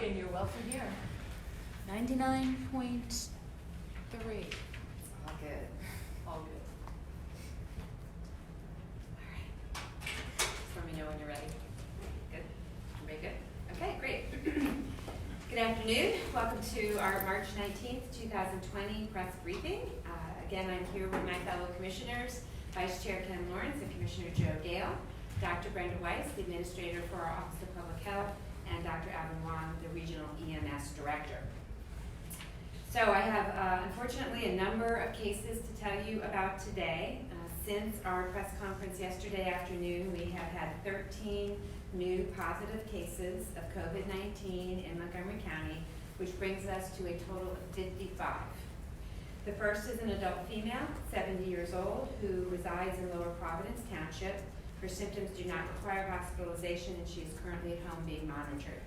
And you're welcome here. 99.3. All good. All good. All right. Just let me know when you're ready. Good? Everybody good? Okay, great. Good afternoon. Welcome to our March 19th, 2020 press briefing. Again, I'm here with my fellow commissioners, Vice Chair Ken Lawrence and Commissioner Joe Gale, Dr. Brenda Weiss, the Administrator for our Office of Public Health, and Dr. Alvin Wong, the Regional EMS Director. So I have, unfortunately, a number of cases to tell you about today. Since our press conference yesterday afternoon, we have had 13 new positive cases of COVID-19 in Montgomery County, which brings us to a total of 55. The first is an adult female, 70 years old, who resides in Lower Providence Township. Her symptoms do not require hospitalization, and she is currently at home being monitored.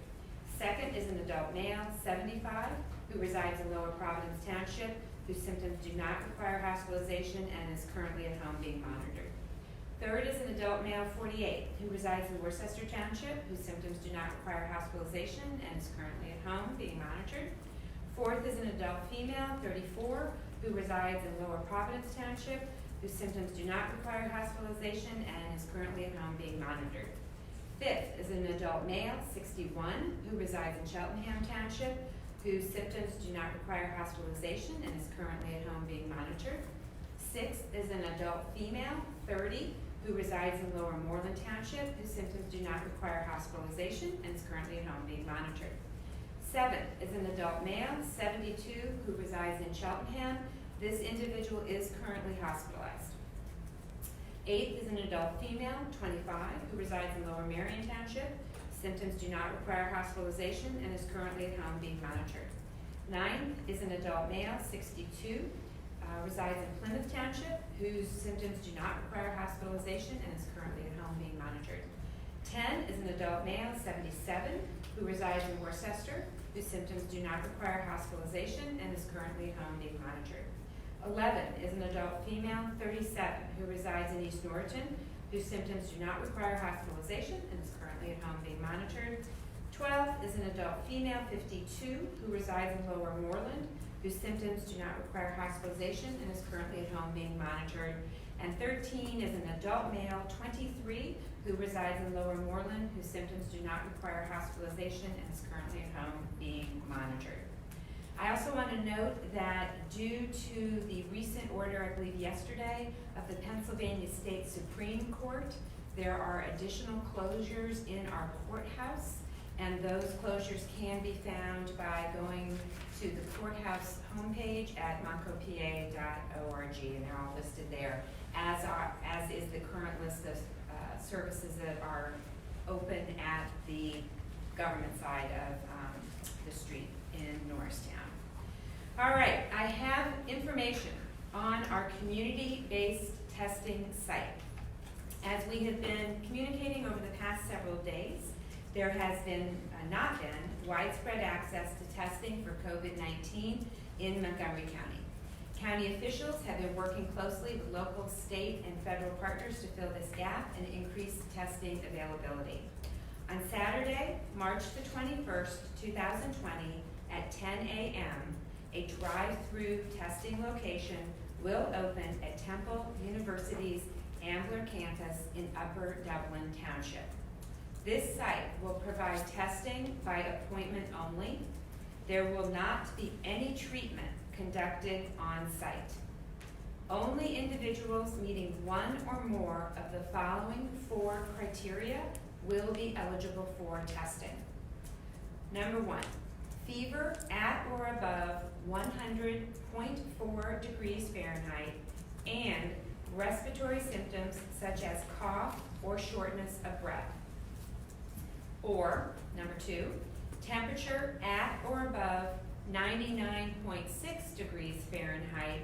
Second is an adult male, 75, who resides in Lower Providence Township, whose symptoms do not require hospitalization and is currently at home being monitored. Third is an adult male, 48, who resides in Worcester Township, whose symptoms do not require hospitalization and is currently at home being monitored. Fourth is an adult female, 34, who resides in Lower Providence Township, whose symptoms do not require hospitalization and is currently at home being monitored. Fifth is an adult male, 61, who resides in Cheltenham Township, whose symptoms do not require hospitalization and is currently at home being monitored. Sixth is an adult female, 30, who resides in Lower Moreland Township, whose symptoms do not require hospitalization and is currently at home being monitored. Seventh is an adult male, 72, who resides in Cheltenham. This individual is currently hospitalized. Eighth is an adult female, 25, who resides in Lower Marion Township. Symptoms do not require hospitalization and is currently at home being monitored. Ninth is an adult male, 62, resides in Plymouth Township, whose symptoms do not require hospitalization and is currently at home being monitored. 10 is an adult male, 77, who resides in Worcester, whose symptoms do not require hospitalization and is currently at home being monitored. 11 is an adult female, 37, who resides in East Norriton, whose symptoms do not require hospitalization and is currently at home being monitored. 12 is an adult female, 52, who resides in Lower Moreland, whose symptoms do not require hospitalization and is currently at home being monitored. And 13 is an adult male, 23, who resides in Lower Moreland, whose symptoms do not require hospitalization and is currently at home being monitored. I also want to note that due to the recent order, I believe yesterday, of the Pennsylvania State Supreme Court, there are additional closures in our courthouse, and those closures can be found by going to the courthouse homepage at montcopa.org, and they're all listed there, as is the current list of services that are open at the government side of the street in Norristown. All right, I have information on our community-based testing site. As we have been communicating over the past several days, there has been not been widespread access to testing for COVID-19 in Montgomery County. County officials have been working closely with local, state, and federal partners to fill this gap and increase testing availability. On Saturday, March the 21st, 2020, at 10 a.m., a drive-through testing location will open at Temple University's Ambler campus in Upper Dublin Township. This site will provide testing by appointment only. There will not be any treatment conducted on site. Only individuals meeting one or more of the following 4 criteria will be eligible for testing. Number 1, fever at or above 100.4 degrees Fahrenheit and respiratory symptoms such as cough or shortness of breath. Or, number 2, temperature at or above 99.6 degrees Fahrenheit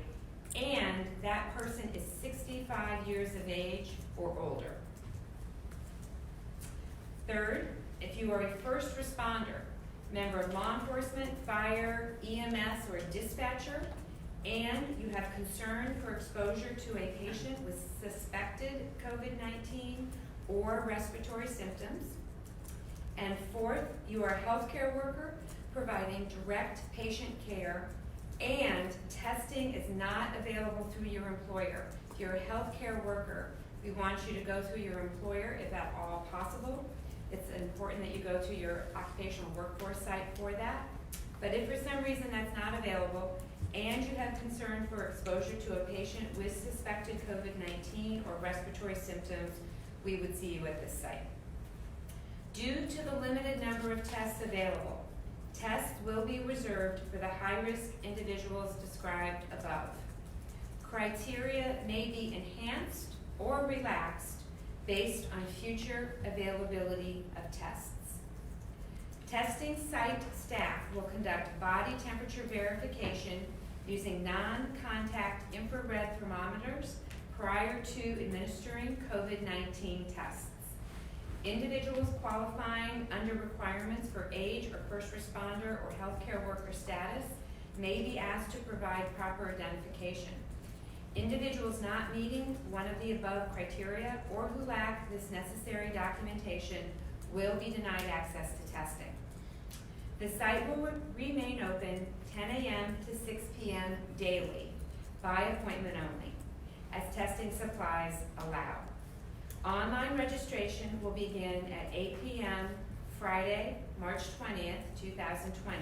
and that person is 65 years of age or older. Third, if you are a first responder, member of law enforcement, fire, EMS, or a dispatcher, and you have concern for exposure to a patient with suspected COVID-19 or respiratory symptoms, And fourth, you are a healthcare worker providing direct patient care, and testing is not available through your employer. If you're a healthcare worker, we want you to go through your employer if at all possible. It's important that you go to your occupational workforce site for that. But if for some reason that's not available, and you have concern for exposure to a patient with suspected COVID-19 or respiratory symptoms, we would see you at this site. Due to the limited number of tests available, tests will be reserved for the high-risk individuals described above. Criteria may be enhanced or relaxed based on future availability of tests. Testing site staff will conduct body temperature verification using non-contact infrared thermometers prior to administering COVID-19 tests. Individuals qualifying under requirements for age or first responder or healthcare worker status may be asked to provide proper identification. Individuals not meeting one of the above criteria or who lack this necessary documentation will be denied access to testing. The site will remain open 10 a.m. to 6 p.m. daily by appointment only, as testing supplies allow. Online registration will begin at 8 p.m. Friday, March 20th, 2020.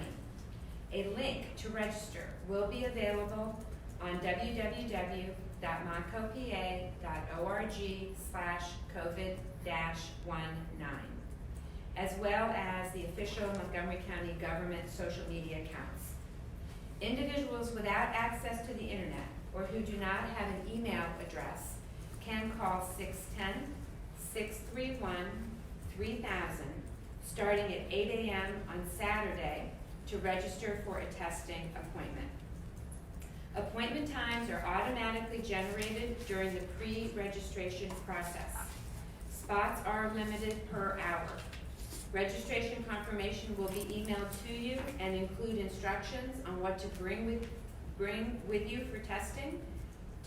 A link to register will be available on www.montgomery.org/COVID-19, as well as the official Montgomery County government social media accounts. Individuals without access to the internet or who do not have an email address can call 610-631-3000 starting at 8 a.m. on Saturday to register for a testing appointment. Appointment times are automatically generated during the pre-registration process. Spots are limited per hour. Registration confirmation will be emailed to you and include instructions on what to bring with you for testing,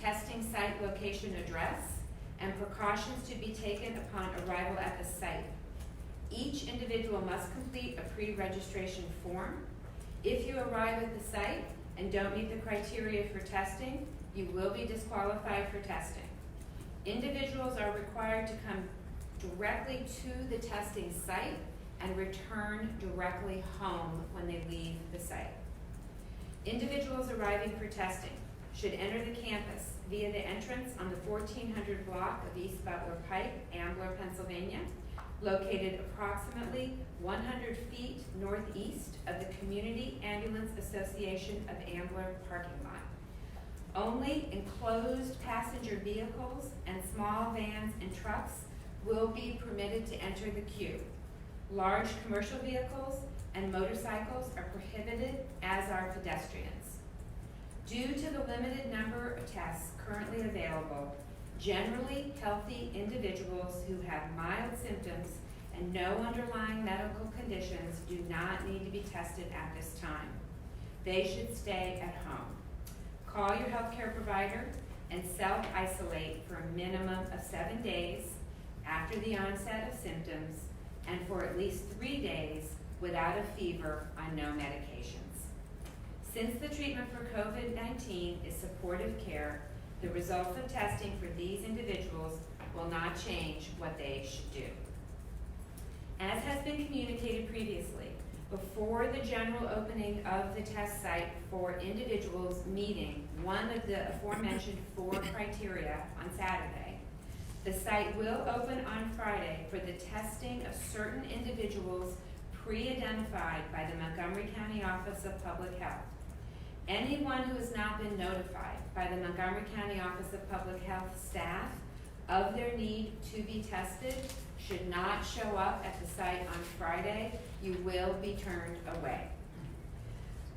testing site location address, and precautions to be taken upon arrival at the site. Each individual must complete a pre-registration form. If you arrive at the site and don't meet the criteria for testing, you will be disqualified for testing. Individuals are required to come directly to the testing site and return directly home when they leave the site. Individuals arriving for testing should enter the campus via the entrance on the 1400 block of East Butler Pike, Ambler, Pennsylvania, located approximately 100 feet northeast of the Community Ambulance Association of Ambler parking lot. Only enclosed passenger vehicles and small vans and trucks will be permitted to enter the queue. Large commercial vehicles and motorcycles are prohibited, as are pedestrians. Due to the limited number of tests currently available, generally healthy individuals who have mild symptoms and no underlying medical conditions do not need to be tested at this time. They should stay at home. Call your healthcare provider and self-isolate for a minimum of 7 days after the onset of symptoms and for at least 3 days without a fever on no medications. Since the treatment for COVID-19 is supportive care, the results of testing for these individuals will not change what they should do. As has been communicated previously, before the general opening of the test site for individuals meeting one of the aforementioned 4 criteria on Saturday, the site will open on Friday for the testing of certain individuals pre-identified by the Montgomery County Office of Public Health. Anyone who has not been notified by the Montgomery County Office of Public Health staff of their need to be tested should not show up at the site on Friday. You will be turned away.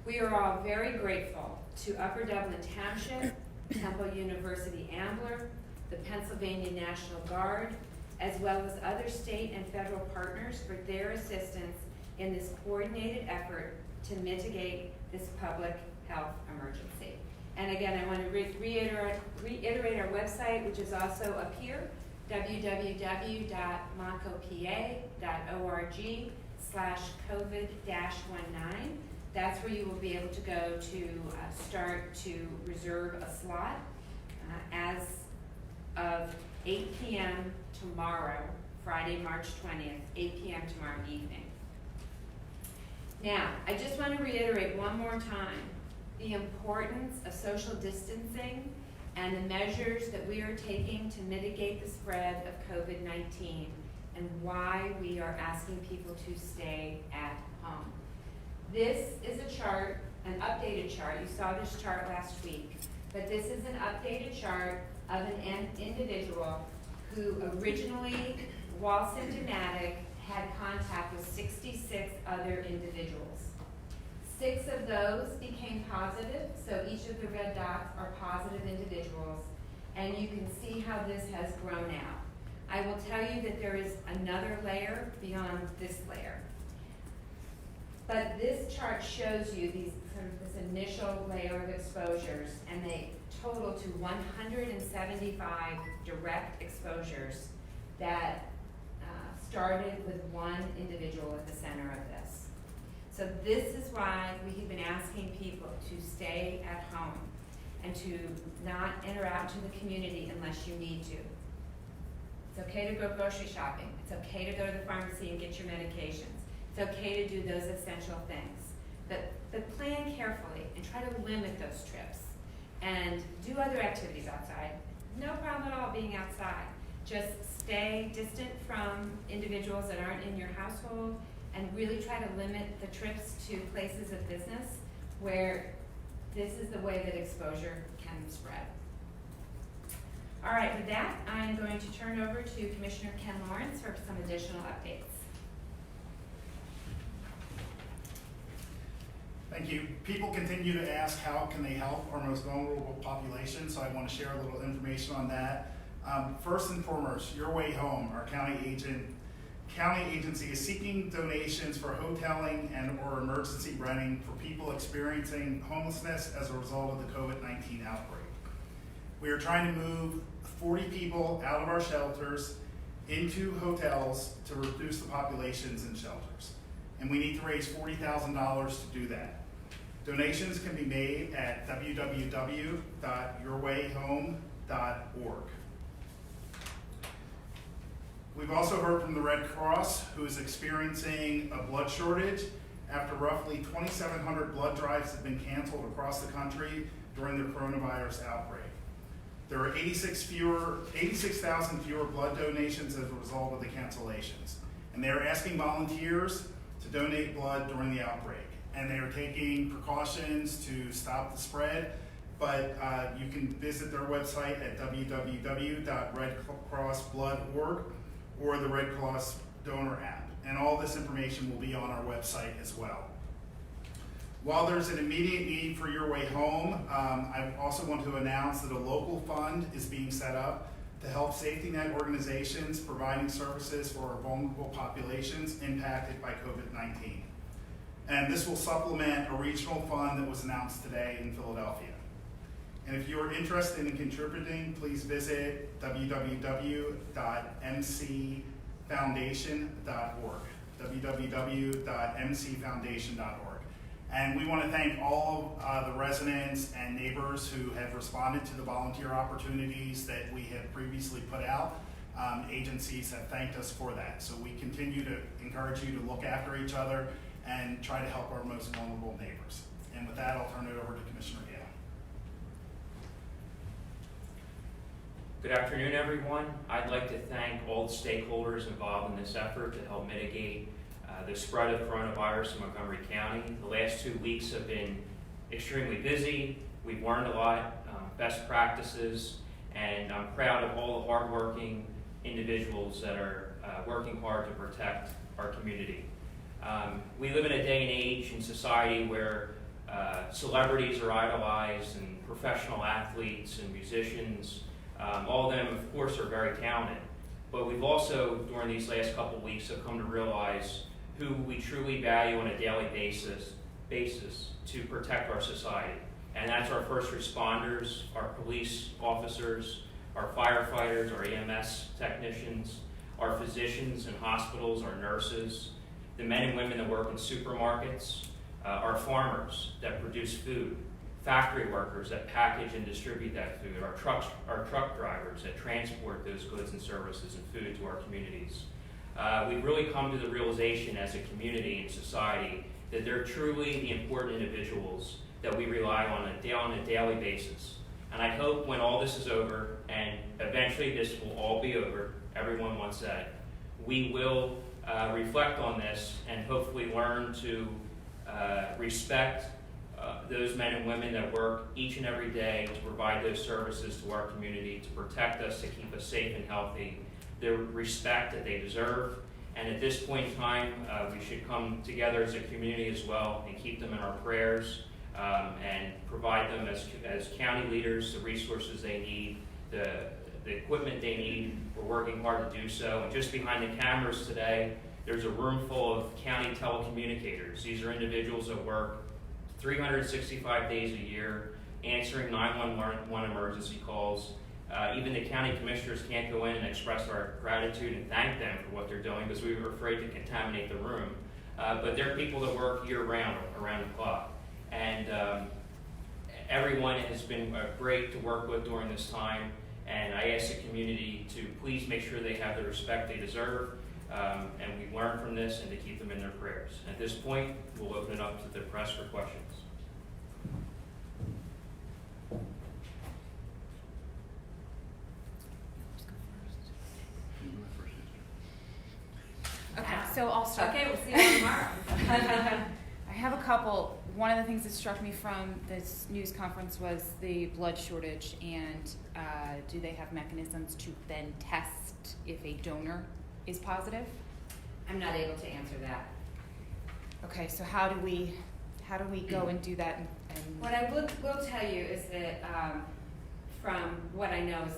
We are all very grateful to Upper Dublin Township, Temple University Ambler, the Pennsylvania National Guard, as well as other state and federal partners for their assistance in this coordinated effort to mitigate this public health emergency. And again, I want to reiterate our website, which is also up here. www.montgomery.org/COVID-19. That's where you will be able to go to start to reserve a slot as of 8 p.m. tomorrow, Friday, March 20th, 8 p.m. tomorrow evening. Now, I just want to reiterate one more time the importance of social distancing and the measures that we are taking to mitigate the spread of COVID-19 and why we are asking people to stay at home. This is a chart, an updated chart. You saw this chart last week, but this is an updated chart of an individual who originally, while symptomatic, had contact with 66 other individuals. 6 of those became positive, so each of the red dots are positive individuals, and you can see how this has grown out. I will tell you that there is another layer beyond this layer. But this chart shows you this initial layer of exposures, and they total to 175 direct exposures that started with one individual at the center of this. So this is why we have been asking people to stay at home and to not enter out into the community unless you need to. It's okay to go grocery shopping. It's okay to go to the pharmacy and get your medications. It's okay to do those essential things. But plan carefully and try to limit those trips and do other activities outside. No problem at all being outside. Just stay distant from individuals that aren't in your household and really try to limit the trips to places of business where this is the way that exposure can spread. All right, with that, I'm going to turn over to Commissioner Ken Lawrence for some additional updates. Thank you. People continue to ask how can they help our most vulnerable population, so I want to share a little information on that. First and foremost, Your Way Home, our county agency is seeking donations for hoteling and or emergency renting for people experiencing homelessness as a result of the COVID-19 outbreak. We are trying to move 40 people out of our shelters into hotels to reduce the populations in shelters. And we need to raise $40,000 to do that. Donations can be made at www.yourwayhome.org. We've also heard from the Red Cross, who is experiencing a blood shortage after roughly 2,700 blood drives have been canceled across the country during the coronavirus outbreak. There are 86,000 fewer blood donations as a result of the cancellations. And they are asking volunteers to donate blood during the outbreak. And they are taking precautions to stop the spread, but you can visit their website at www.redcrossblood.org or the Red Cross donor app. And all this information will be on our website as well. While there's an immediate need for Your Way Home, I also want to announce that a local fund is being set up to help safety net organizations providing services for our vulnerable populations impacted by COVID-19. And this will supplement a regional fund that was announced today in Philadelphia. And if you are interested in contributing, please visit www.mcfoundation.org, www.mcfoundation.org. And we want to thank all the residents and neighbors who have responded to the volunteer opportunities that we have previously put out. Agencies have thanked us for that. So we continue to encourage you to look after each other and try to help our most vulnerable neighbors. And with that, I'll turn it over to Commissioner Gale. Good afternoon, everyone. I'd like to thank all the stakeholders involved in this effort to help mitigate the spread of coronavirus in Montgomery County. The last 2 weeks have been extremely busy. We've learned a lot, best practices, and I'm proud of all the hardworking individuals that are working hard to protect our community. We live in a day and age in society where celebrities are idolized and professional athletes and musicians. All of them, of course, are very talented. But we've also, during these last couple of weeks, have come to realize who we truly value on a daily basis to protect our society. And that's our first responders, our police officers, our firefighters, our EMS technicians, our physicians in hospitals, our nurses, the men and women that work in supermarkets, our farmers that produce food, factory workers that package and distribute that food, our truck drivers that transport those goods and services and food to our communities. We've really come to the realization as a community and society that they're truly the important individuals that we rely on a daily basis. And I hope when all this is over, and eventually this will all be over, everyone wants that, we will reflect on this and hopefully learn to respect those men and women that work each and every day to provide those services to our community, to protect us, to keep us safe and healthy, the respect that they deserve. And at this point in time, we should come together as a community as well and keep them in our prayers and provide them as county leaders the resources they need, the equipment they need. We're working hard to do so. And just behind the cameras today, there's a room full of county telecommunicators. These are individuals that work 365 days a year, answering 911 emergency calls. Even the county commissioners can't go in and express our gratitude and thank them for what they're doing because we were afraid to contaminate the room. But they're people that work year-round, around the clock. And everyone has been great to work with during this time. And I ask the community to please make sure they have the respect they deserve. And we learn from this and to keep them in their prayers. At this point, we'll open it up to the press for questions. Okay, so I'll start. Okay, we'll see you tomorrow. I have a couple. One of the things that struck me from this news conference was the blood shortage, and do they have mechanisms to then test if a donor is positive? I'm not able to answer that. Okay, so how do we go and do that? And What I will tell you is that from what I know is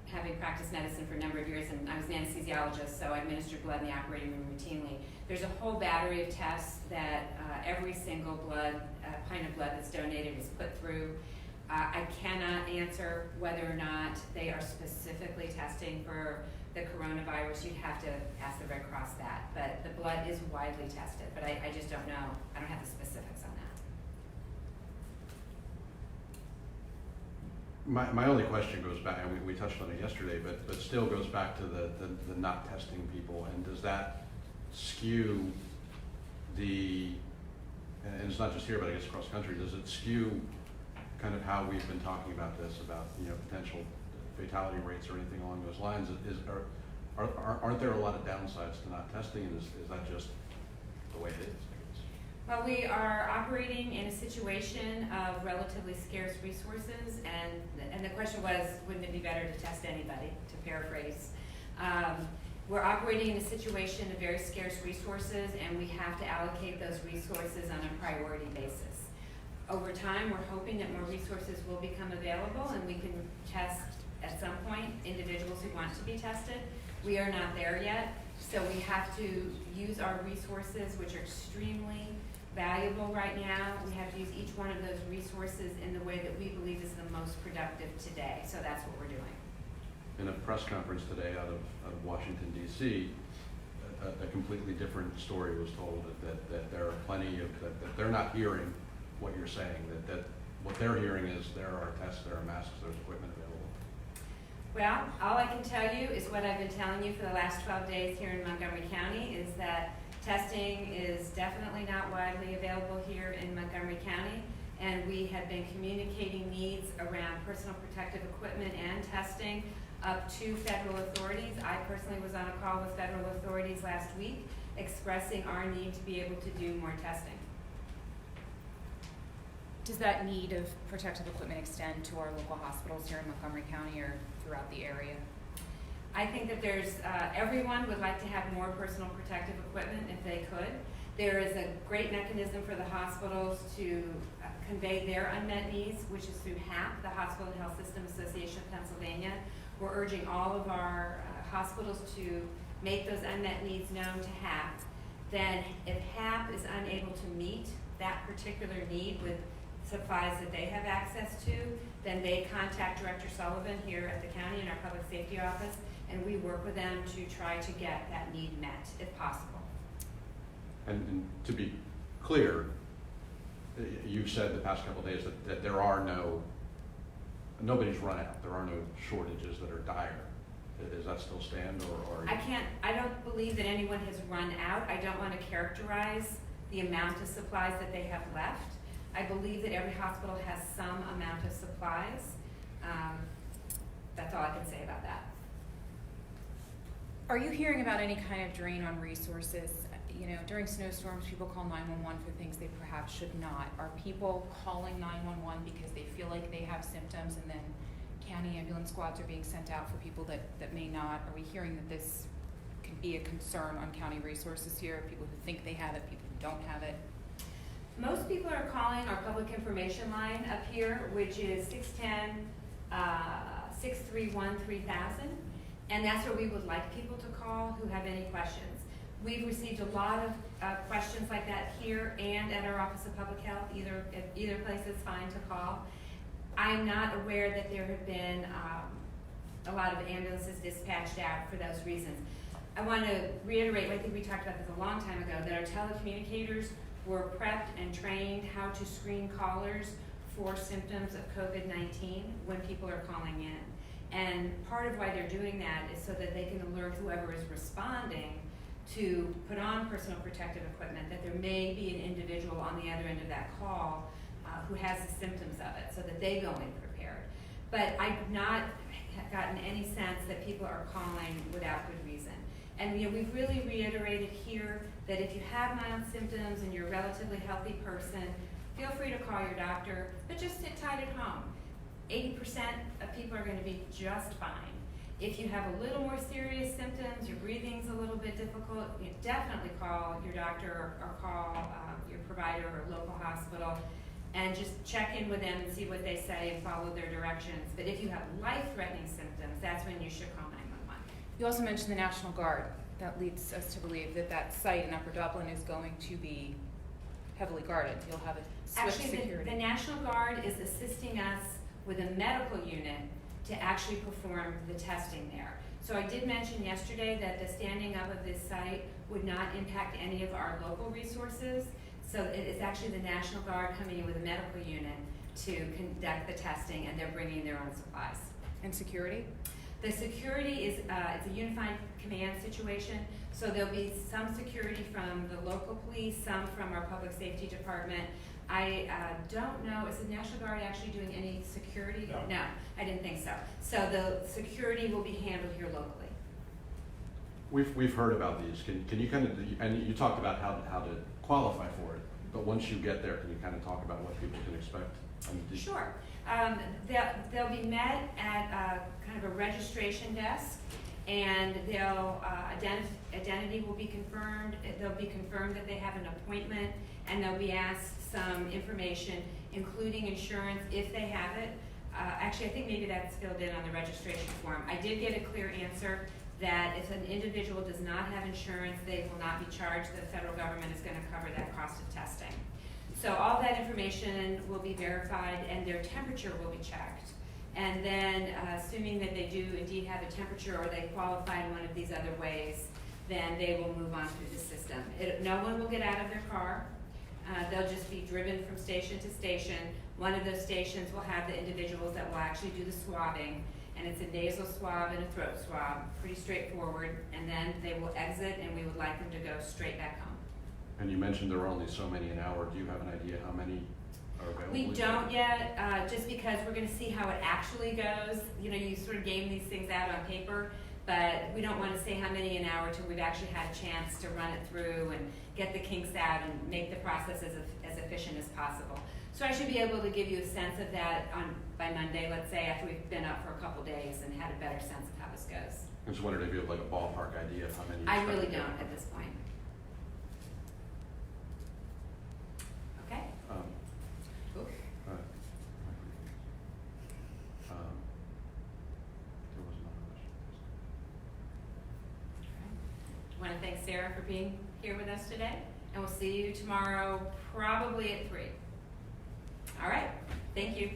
having practiced medicine for a number of years, and I was an anesthesiologist, so I administered blood in the operating room routinely. There's a whole battery of tests that every single pint of blood that's donated is put through. I cannot answer whether or not they are specifically testing for the coronavirus. You'd have to ask the Red Cross that. But the blood is widely tested, but I just don't know. I don't have the specifics on that. My only question goes back, and we touched on it yesterday, but still goes back to the not testing people, and does that skew and it's not just here, but I guess across the country, does it skew kind of how we've been talking about this, about potential fatality rates or anything along those lines? Aren't there a lot of downsides to not testing, and is that just the way it is? Well, we are operating in a situation of relatively scarce resources, and the question was, wouldn't it be better to test anybody, to paraphrase. We're operating in a situation of very scarce resources, and we have to allocate those resources on a priority basis. Over time, we're hoping that more resources will become available, and we can test, at some point, individuals who want to be tested. We are not there yet, so we have to use our resources, which are extremely valuable right now. We have to use each one of those resources in the way that we believe is the most productive today. So that's what we're doing. In a press conference today out of Washington, D.C., a completely different story was told, that there are plenty of, that they're not hearing what you're saying, that what they're hearing is there are tests, there are masks, there's equipment available. Well, all I can tell you is what I've been telling you for the last 12 days here in Montgomery County, is that testing is definitely not widely available here in Montgomery County, and we have been communicating needs around personal protective equipment and testing up to federal authorities. I personally was on a call with federal authorities last week expressing our need to be able to do more testing. does that need of protective equipment extend to our local hospitals here in Montgomery County or throughout the area? I think that there's, everyone would like to have more personal protective equipment if they could. There is a great mechanism for the hospitals to convey their unmet needs, which is through HAP, the Hospital and Health System Association of Pennsylvania. We're urging all of our hospitals to make those unmet needs known to HAP. Then if HAP is unable to meet that particular need with supplies that they have access to, then they contact Director Sullivan here at the county in our public safety office, and we work with them to try to get that need met if possible. And to be clear, you've said the past couple of days that there are nobody's run out. There are no shortages that are dire. Does that still stand, or? I don't believe that anyone has run out. I don't want to characterize the amount of supplies that they have left. I believe that every hospital has some amount of supplies. That's all I can say about that. Are you hearing about any kind of drain on resources? You know, during snowstorms, people call 911 for things they perhaps should not. Are people calling 911 because they feel like they have symptoms, and then county ambulance squads are being sent out for people that may not? Are we hearing that this could be a concern on county resources here? People who think they have it, people who don't have it? Most people are calling our public information line up here, which is 610-631-3000, and that's where we would like people to call who have any questions. We've received a lot of questions like that here and at our Office of Public Health. Either place is fine to call. I'm not aware that there have been a lot of ambulances dispatched out for those reasons. I want to reiterate, I think we talked about this a long time ago, that our telecommunicators were prepped and trained how to screen callers for symptoms of COVID-19 when people are calling in. And part of why they're doing that is so that they can alert whoever is responding to put on personal protective equipment, that there may be an individual on the other end of that call who has the symptoms of it, so that they go in prepared. But I've not gotten any sense that people are calling without good reason. And we've really reiterated here that if you have mild symptoms and you're a relatively healthy person, feel free to call your doctor, but just sit tight at home. 80% of people are going to be just fine. If you have a little more serious symptoms, your breathing's a little bit difficult, you definitely call your doctor or call your provider or local hospital and just check in with them and see what they say and follow their directions. But if you have life-threatening symptoms, that's when you should call 911. You also mentioned the National Guard. That leads us to believe that that site in Upper Dublin is going to be heavily guarded. You'll have a swift security. Actually, the National Guard is assisting us with a medical unit to actually perform the testing there. So I did mention yesterday that the standing up of this site would not impact any of our local resources. So it is actually the National Guard coming in with a medical unit to conduct the testing, and they're bringing their own supplies. And security? The security is it's a unified command situation, so there'll be some security from the local police, some from our public safety department. I don't know, is the National Guard actually doing any security? No, I didn't think so. So the security will be handled here locally. We've heard about these. Can you kind of, and you talked about how to qualify for it, but once you get there, can you kind of talk about what people can expect? Sure. They'll be met at kind of a registration desk, and they'll identity will be confirmed. They'll be confirmed that they have an appointment, and they'll be asked some information, including insurance if they have it. Actually, I think maybe that's filled in on the registration form. I did get a clear answer that if an individual does not have insurance, they will not be charged. The federal government is going to cover that cost of testing. So all that information will be verified, and their temperature will be checked. And then, assuming that they do indeed have a temperature or they qualify in one of these other ways, then they will move on through the system. No one will get out of their car. They'll just be driven from station to station. One of those stations will have the individuals that will actually do the swabbing, and it's a nasal swab and a throat swab, pretty straightforward, and then they will exit, and we would like them to go straight back home. And you mentioned there are only so many an hour. Do you have an idea how many are available? We don't yet, just because we're going to see how it actually goes. You know, you sort of game these things out on paper, but we don't want to say how many an hour till we've actually had a chance to run it through and get the kinks out and make the process as efficient as possible. So I should be able to give you a sense of that by Monday, let's say, after we've been up for a couple days and had a better sense of how this goes. I just wondered if you have like a ballpark idea of how many. I really don't at this point. Okay. There was another question. I want to thank Sarah for being here with us today, and we'll see you tomorrow, probably at 3. All right, thank you.